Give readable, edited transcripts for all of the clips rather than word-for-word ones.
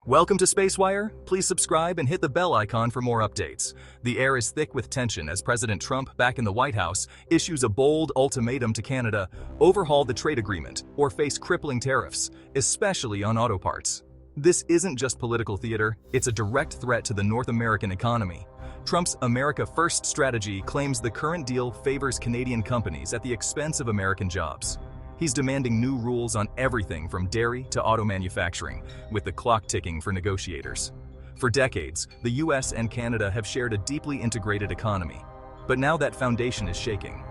Welcome to Spacewire. Please subscribe and hit the bell icon for more updates. The air is thick with tension as President Trump, back in the White House, issues a bold ultimatum to Canada: overhaul the trade agreement or face crippling tariffs, especially on auto parts. This isn't just political theater, it's a direct threat to the North American economy. Trump's America First strategy claims the current deal favors Canadian companies at the expense of American jobs. He's demanding new rules on everything from dairy to auto manufacturing, with the clock ticking for negotiators. For decades, the US and Canada have shared a deeply integrated economy. But now that foundation is shaking.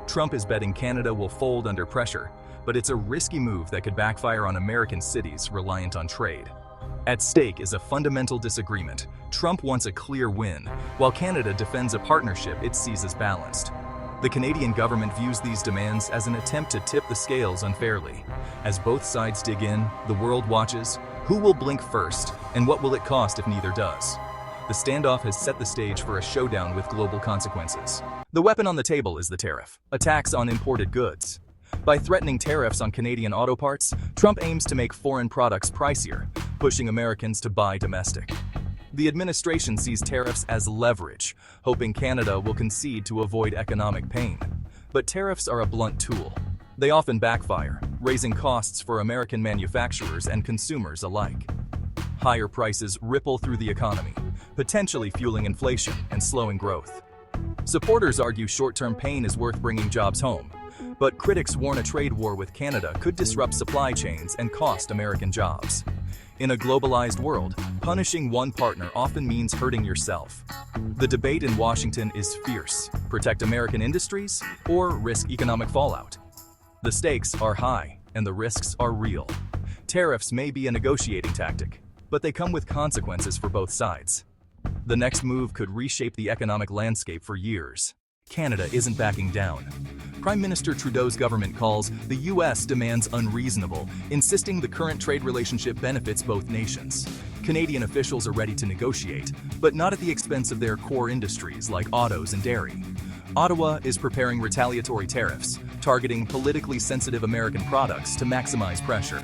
Trump is betting Canada will fold under pressure, but it's a risky move that could backfire on American cities reliant on trade. At stake is a fundamental disagreement. Trump wants a clear win, while Canada defends a partnership it sees as balanced. The Canadian government views these demands as an attempt to tip the scales unfairly. As both sides dig in, the world watches. Who will blink first, and what will it cost if neither does? The standoff has set the stage for a showdown with global consequences. The weapon on the table is the tariff, a tax on imported goods. By threatening tariffs on Canadian auto parts, Trump aims to make foreign products pricier, pushing Americans to buy domestic. The administration sees tariffs as leverage, hoping Canada will concede to avoid economic pain. But tariffs are a blunt tool. They often backfire, raising costs for American manufacturers and consumers alike. Higher prices ripple through the economy, potentially fueling inflation and slowing growth. Supporters argue short-term pain is worth bringing jobs home, but critics warn a trade war with Canada could disrupt supply chains and cost American jobs. In a globalized world, punishing one partner often means hurting yourself. The debate in Washington is fierce: protect American industries or risk economic fallout. The stakes are high and the risks are real. Tariffs may be a negotiating tactic, but they come with consequences for both sides. The next move could reshape the economic landscape for years. Canada isn't backing down. Prime Minister Trudeau's government calls the US demands unreasonable, insisting the current trade relationship benefits both nations. Canadian officials are ready to negotiate, but not at the expense of their core industries like autos and dairy. Ottawa is preparing retaliatory tariffs, targeting politically sensitive American products to maximize pressure.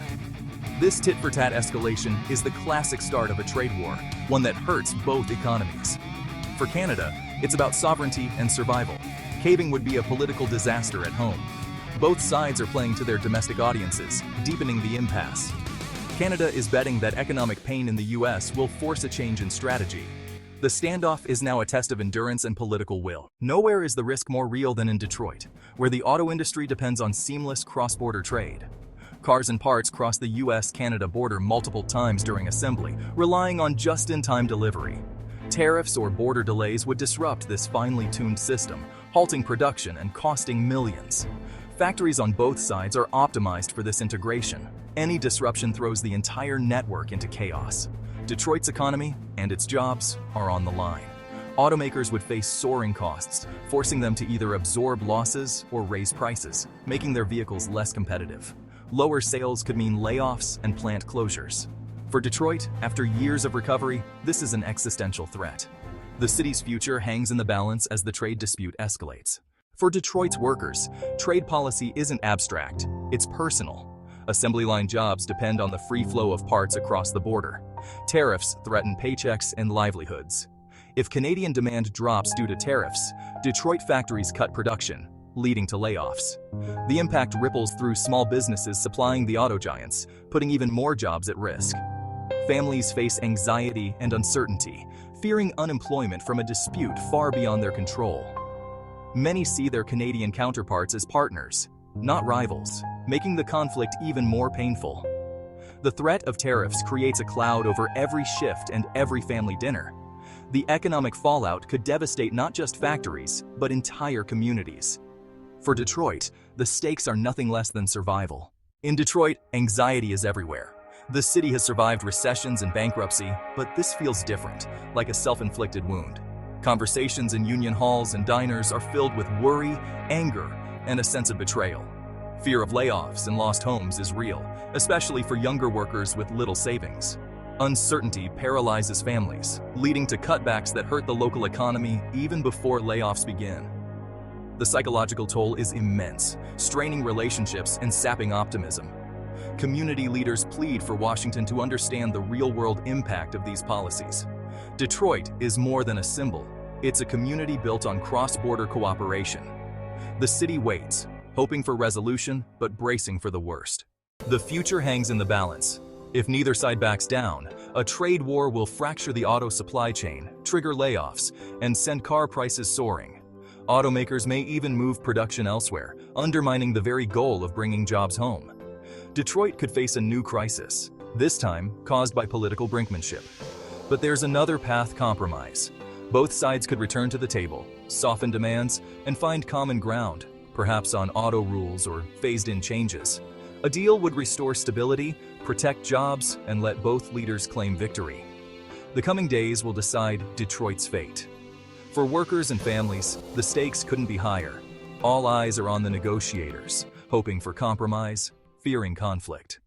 This tit-for-tat escalation is the classic start of a trade war, one that hurts both economies. For Canada, it's about sovereignty and survival. Caving would be a political disaster at home. Both sides are playing to their domestic audiences, deepening the impasse. Canada is betting that economic pain in the US will force a change in strategy. The standoff is now a test of endurance and political will. Nowhere is the risk more real than in Detroit, where the auto industry depends on seamless cross-border trade. Cars and parts cross the US-Canada border multiple times during assembly, relying on just-in-time delivery. Tariffs or border delays would disrupt this finely tuned system, halting production and costing millions. Factories on both sides are optimized for this integration. Any disruption throws the entire network into chaos. Detroit's economy and its jobs are on the line. Automakers would face soaring costs, forcing them to either absorb losses or raise prices, making their vehicles less competitive. Lower sales could mean layoffs and plant closures. For Detroit, after years of recovery, this is an existential threat. The city's future hangs in the balance as the trade dispute escalates. For Detroit's workers, trade policy isn't abstract, it's personal. Assembly line jobs depend on the free flow of parts across the border. Tariffs threaten paychecks and livelihoods. If Canadian demand drops due to tariffs, Detroit factories cut production, leading to layoffs. The impact ripples through small businesses supplying the auto giants, putting even more jobs at risk. Families face anxiety and uncertainty, fearing unemployment from a dispute far beyond their control. Many see their Canadian counterparts as partners, not rivals, making the conflict even more painful. The threat of tariffs creates a cloud over every shift and every family dinner. The economic fallout could devastate not just factories, but entire communities. For Detroit, the stakes are nothing less than survival. In Detroit, anxiety is everywhere. The city has survived recessions and bankruptcy, but this feels different, like a self-inflicted wound. Conversations in union halls and diners are filled with worry, anger, and a sense of betrayal. Fear of layoffs and lost homes is real, especially for younger workers with little savings. Uncertainty paralyzes families, leading to cutbacks that hurt the local economy even before layoffs begin. The psychological toll is immense, straining relationships and sapping optimism. Community leaders plead for Washington to understand the real-world impact of these policies. Detroit is more than a symbol. It's a community built on cross-border cooperation. The city waits, hoping for resolution but bracing for the worst. The future hangs in the balance. If neither side backs down, a trade war will fracture the auto supply chain, trigger layoffs, and send car prices soaring. Automakers may even move production elsewhere, undermining the very goal of bringing jobs home. Detroit could face a new crisis, this time caused by political brinkmanship. But there's another path: compromise. Both sides could return to the table, soften demands, and find common ground, perhaps on auto rules or phased-in changes. A deal would restore stability, protect jobs, and let both leaders claim victory. The coming days will decide Detroit's fate. For workers and families, the stakes couldn't be higher. All eyes are on the negotiators, hoping for compromise, fearing conflict.